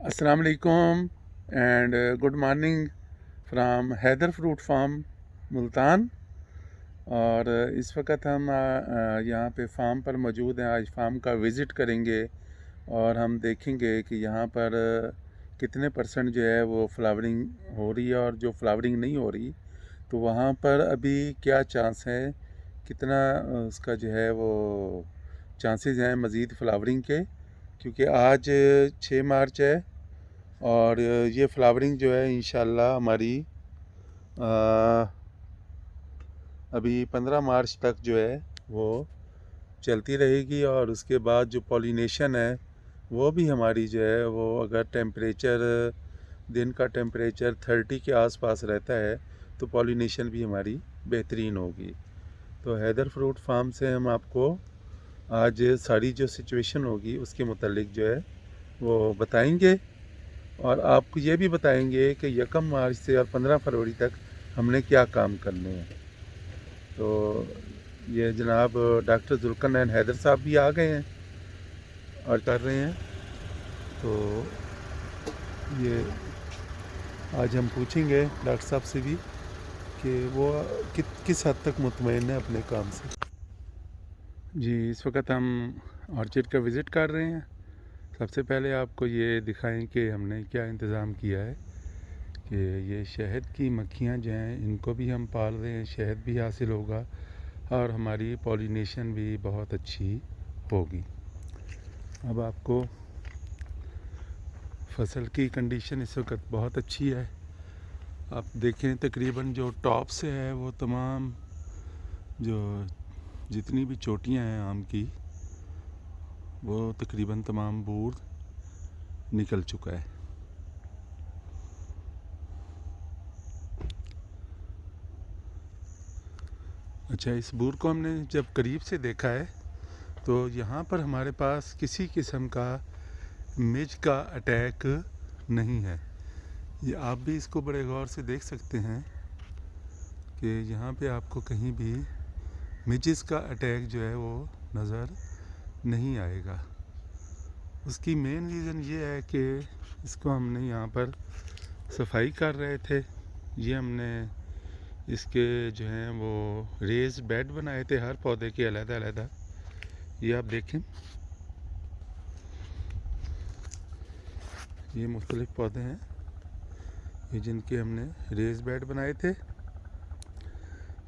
Assalamu alaikum and good morning from Haider fruit farm Multan. और इस वक्त हम यहाँ पे फार्म पर मौजूद हैं। आज फार्म का विज़िट करेंगे और हम देखेंगे कि यहाँ पर कितने परसेंट जो है वो फ्लावरिंग हो रही है और जो फ्लावरिंग नहीं हो रही तो वहाँ पर अभी क्या चांस है, कितना उसका जो है वो चांसेस हैं मज़ीद फ्लावरिंग के, क्योंकि आज 6 मार्च है और ये फ्लावरिंग जो है इंशाल्लाह हमारी अभी 15 मार्च तक जो है वो चलती रहेगी। और उसके बाद जो पॉलिनेशन है वो भी हमारी जो है वो, अगर टेम्परेचर दिन का टेम्परेचर 30 के आसपास रहता है तो पॉलिनेशन भी हमारी बेहतरीन होगी। तो हैदर फ्रूट फार्म से हम आपको आज सारी जो सिचुएशन होगी उसके मुतालिक जो है वो बताएंगे और आपको ये भी बताएंगे कि 1 मार्च से और 15 फरवरी तक हमने क्या काम करने हैं। तो ये जनाब डॉक्टर जुल्करनैन हैदर साहब भी आ गए हैं और कर रहे हैं। तो ये आज हम पूछेंगे डॉक्टर साहब से भी कि वो किस हद तक मुतमईन है अपने काम से। जी, इस वक्त हम ऑर्चिड का विज़िट कर रहे हैं। सबसे पहले आपको ये दिखाएं कि हमने क्या इंतज़ाम किया है कि ये शहद की मक्खियाँ जो हैं इनको भी हम पाल रहे हैं, शहद भी हासिल होगा और हमारी पॉलिनेशन भी बहुत अच्छी होगी। अब आपको फसल की कंडीशन इस वक्त बहुत अच्छी है। आप देखें तकरीबन जो टॉप से है वो तमाम जो जितनी भी चोटियाँ हैं आम की वो तकरीबन तमाम बूर निकल चुका है। अच्छा, इस बूर को हमने जब करीब से देखा है तो यहाँ पर हमारे पास किसी किस्म का मिज का अटैक नहीं है। ये आप भी इसको बड़े गौर से देख सकते हैं कि यहाँ पे आपको कहीं भी मिजिस का अटैक जो है वो नज़र नहीं आएगा। उसकी मेन रीज़न ये है कि इसको हमने यहाँ पर सफाई कर रहे थे। ये हमने इसके जो हैं वो रेज़ बेड बनाए थे हर पौधे के अलग-अलग। ये आप देखें, ये मुख्तलिफ पौधे हैं ये जिनके हमने रेज़ बेड बनाए थे।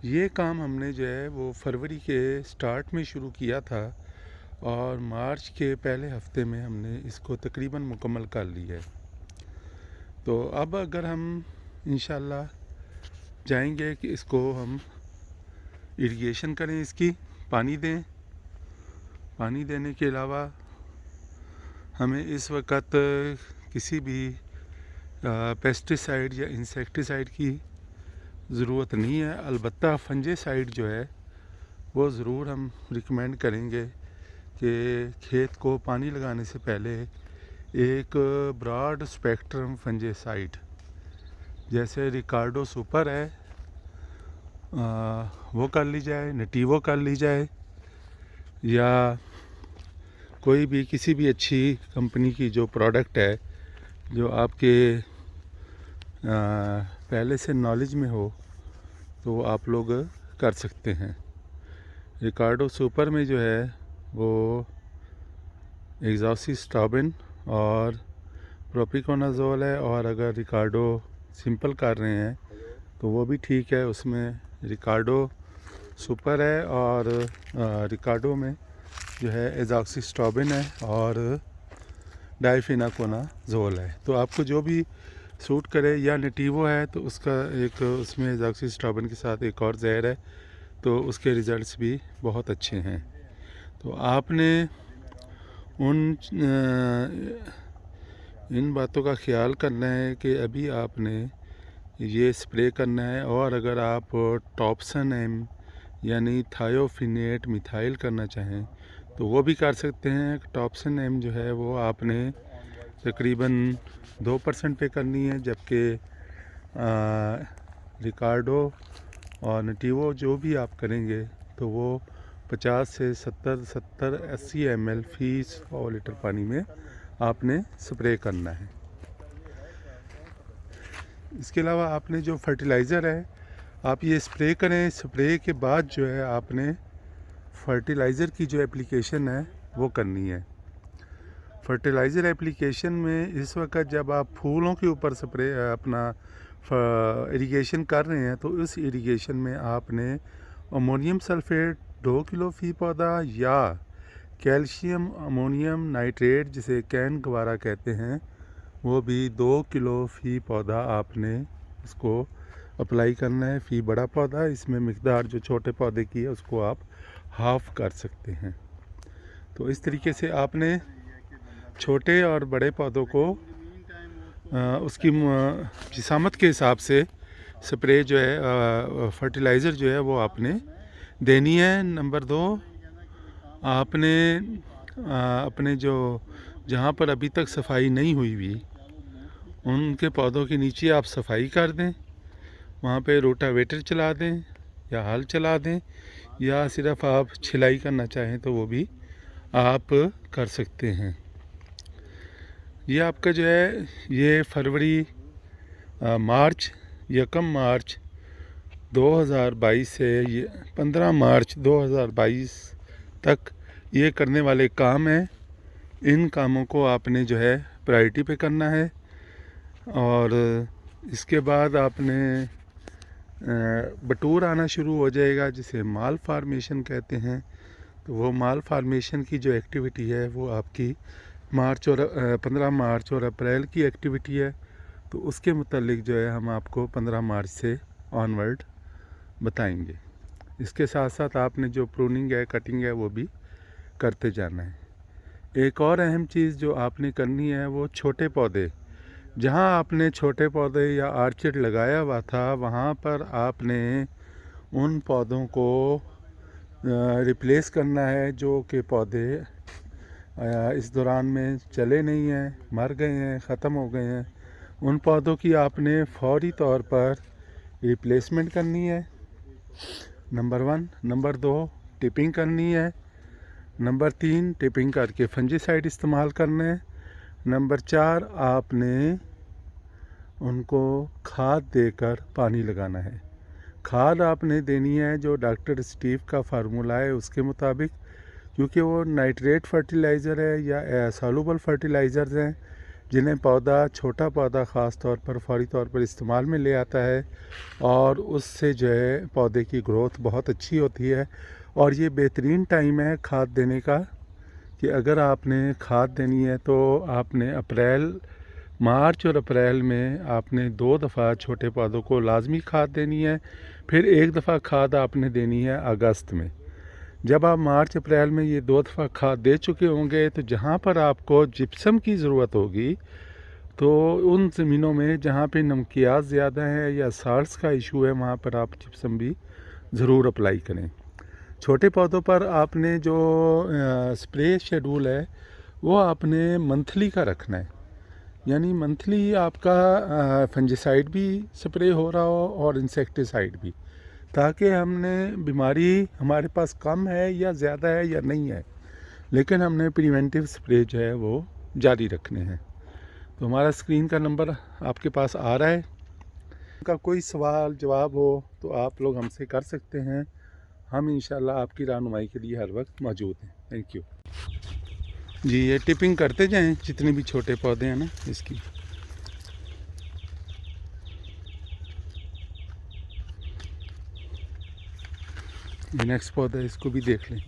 ये काम हमने जो है वो फरवरी के स्टार्ट में शुरू किया था और मार्च के पहले हफ्ते में हमने इसको तकरीबन मुकम्मल कर लिया है। तो अब अगर हम इंशाल्लाह जाएंगे कि इसको हम इरिगेशन करें, इसकी पानी दें। पानी देने के अलावा हमें इस वक्त किसी भी पेस्टिसाइड या इंसेक्टिसाइड की ज़रूरत नहीं है। अलबत्ता फंजीसाइड जो है वो ज़रूर हम रिकमेंड करेंगे कि खेत को पानी लगाने से पहले एक ब्रॉड स्पेक्ट्रम फंजीसाइड जैसे रिकार्डो सुपर है वो कर ली जाए, नेटिवो कर ली जाए, या कोई भी किसी भी अच्छी कंपनी की जो प्रोडक्ट है जो आपके पहले से नॉलेज में हो तो आप लोग कर सकते हैं। रिकार्डो सुपर में जो है वो एग्जॉसिस्ट्रोबिन और प्रोपिकोनाजोल है, और अगर रिकार्डो सिंपल कर रहे हैं तो वो भी ठीक है। उसमें रिकार्डो सुपर है और रिकार्डो में जो है एजॉक्सिस्ट्रोबिन है और डाइफेनाकोनाजोल है। तो आपको जो भी सूट करे, या नेटिवो है तो उसका एक उसमें एजॉक्सिस्ट्रोबिन के साथ एक और जहर है तो उसके रिज़ल्ट्स भी बहुत अच्छे हैं। तो आपने इन बातों का ख्याल करना है कि अभी आपने ये स्प्रे करना है, और अगर आप टॉप्सन एम यानी थायोफिनेट मिथाइल करना चाहें तो वो भी कर सकते हैं। टॉप्सन एम जो है वो आपने तकरीबन 2% पे करनी है, जबकि रिकार्डो और नेटिवो जो भी आप करेंगे तो वो 50 से 70 80 ml फी 100 लीटर पानी में आपने स्प्रे करना है। इसके अलावा आपने जो फर्टिलाइज़र है आप ये स्प्रे करें। स्प्रे के बाद जो है आपने फर्टिलाइज़र की जो एप्लीकेशन है वो करनी है। फर्टिलाइज़र एप्लीकेशन में इस वक्त जब आप फूलों के ऊपर स्प्रे अपना इरिगेशन कर रहे हैं तो उस इरिगेशन में आपने अमोनियम सल्फेट 2 किलो फ़ी पौधा या कैल्शियम अमोनियम नाइट्रेट जिसे कैन गवारा कहते हैं वो भी 2 किलो फ़ी पौधा आपने उसको अप्लाई करना है। फ़ी बड़ा पौधा इसमें मिकदार जो छोटे पौधे की है उसको आप हाफ़ कर सकते हैं। तो इस तरीके से आपने छोटे और बड़े पौधों को उसकी जिसामत के हिसाब से स्प्रे जो है फर्टिलाइज़र जो है वो आपने देनी है। नंबर 2 आपने अपने जो जहाँ पर अभी तक सफाई नहीं हुई हुई उनके पौधों के नीचे आप सफाई कर दें, वहाँ पे रोटावेटर चला दें या हल चला दें या सिर्फ आप छिलाई करना चाहें तो वो भी आप कर सकते हैं। ये आपका जो है ये फरवरी मार्च 1 मार्च 2022 से ये 15 मार्च 2022 तक ये करने वाले काम हैं। इन कामों को आपने जो है प्रायोरिटी पे करना है और इसके बाद आपने बटूर आना शुरू हो जाएगा जिसे माल फार्मेशन कहते हैं। तो वो माल फार्मेशन की जो एक्टिविटी है वो आपकी मार्च और 15 मार्च और अप्रैल की एक्टिविटी है। तो उसके मुतालिक जो है हम आपको 15 मार्च से ऑनवर्ड बताएंगे। इसके साथ साथ आपने जो प्रूनिंग है कटिंग है वो भी करते जाना है। एक और अहम चीज़ जो आपने करनी है वो छोटे पौधे, जहाँ आपने छोटे पौधे या आर्चिड लगाया हुआ था वहाँ पर आपने उन पौधों को रिप्लेस करना है जो कि पौधे इस दौरान में चले नहीं हैं, मर गए हैं, ख़त्म हो गए हैं। उन पौधों की आपने फौरी तौर पर रिप्लेसमेंट करनी है। नंबर 1। नंबर 2 टिपिंग करनी है। नंबर 3 टिपिंग करके फंजीसाइड इस्तेमाल करना है। नंबर 4 आपने उनको खाद देकर पानी लगाना है। खाद आपने देनी है जो डॉक्टर स्टीव का फार्मूला है उसके मुताबिक, क्योंकि वो नाइट्रेट फर्टिलाइज़र है या सॉल्युबल फर्टिलाइज़र्स हैं जिन्हें पौधा छोटा पौधा ख़ास तौर पर फौरी तौर पर इस्तेमाल में ले आता है और उससे जो है पौधे की ग्रोथ बहुत अच्छी होती है। और ये बेहतरीन टाइम है खाद देने का कि अगर आपने खाद देनी है तो आपने मार्च और अप्रैल में आपने 2 दफ़ा छोटे पौधों को लाजमी खाद देनी है। फिर 1 दफ़ा खाद आपने देनी है अगस्त में। जब आप मार्च अप्रैल में ये 2 दफ़ा खाद दे चुके होंगे तो जहाँ पर आपको जिप्सम की ज़रूरत होगी तो उन ज़मीनों में जहाँ पे नमकियात ज़्यादा है या साल्ट्स का इशू है वहाँ पर आप जिप्सम भी ज़रूर अप्लाई करें। छोटे पौधों पर आपने जो स्प्रे शेड्यूल है वो आपने मंथली का रखना है, यानी मंथली आपका फंजीसाइड भी स्प्रे हो रहा हो और इंसेक्टिसाइड भी, ताकि हमने बीमारी हमारे पास कम है या ज़्यादा है या नहीं है, लेकिन हमने प्रिवेंटिव स्प्रे जो है वो जारी रखने हैं। तो हमारा स्क्रीन का नंबर आपके पास आ रहा है। उनका कोई सवाल जवाब हो तो आप लोग हमसे कर सकते हैं। हम इंशाल्लाह आपकी रहनुमाई के लिए हर वक्त मौजूद हैं। थैंक यू जी। ये टिपिंग करते जाएं जितने भी छोटे पौधे हैं ना इसकी। नेक्स्ट पौधा है इसको भी देख लें।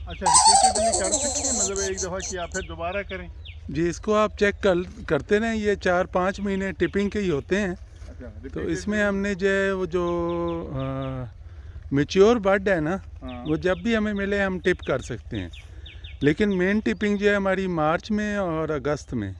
अच्छा, रिपीटेडली कर सकते हैं, मतलब एक दफ़ा किया फिर दोबारा करें? जी, इसको आप चेक करते रहें। ये 4-5 महीने टिपिंग के ही होते हैं। अच्छा, तो इसमें हमने जो है वो जो मैच्योर बड है ना, वो जब भी हमें मिले हम टिप कर सकते हैं, लेकिन मेन टिपिंग जो है हमारी मार्च में और अगस्त में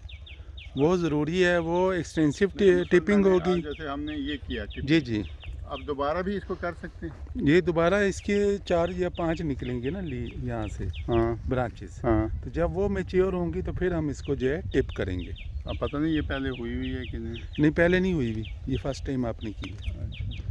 वो ज़रूरी है। वो एक्सटेंसिव टिपिंग होगी। जैसे हमने ये किया जी जी। अब दोबारा भी इसको कर सकते हैं? ये दोबारा इसके 4 या 5 निकलेंगे ना यहाँ से हाँ ब्रांचेस। हाँ। तो जब वो मैच्योर होंगी तो फिर हम इसको जो है टिप करेंगे। अब पता नहीं ये पहले हुई हुई है कि नहीं। नहीं, पहले नहीं हुई हुई, ये फर्स्ट टाइम आपने की है। अच्छा।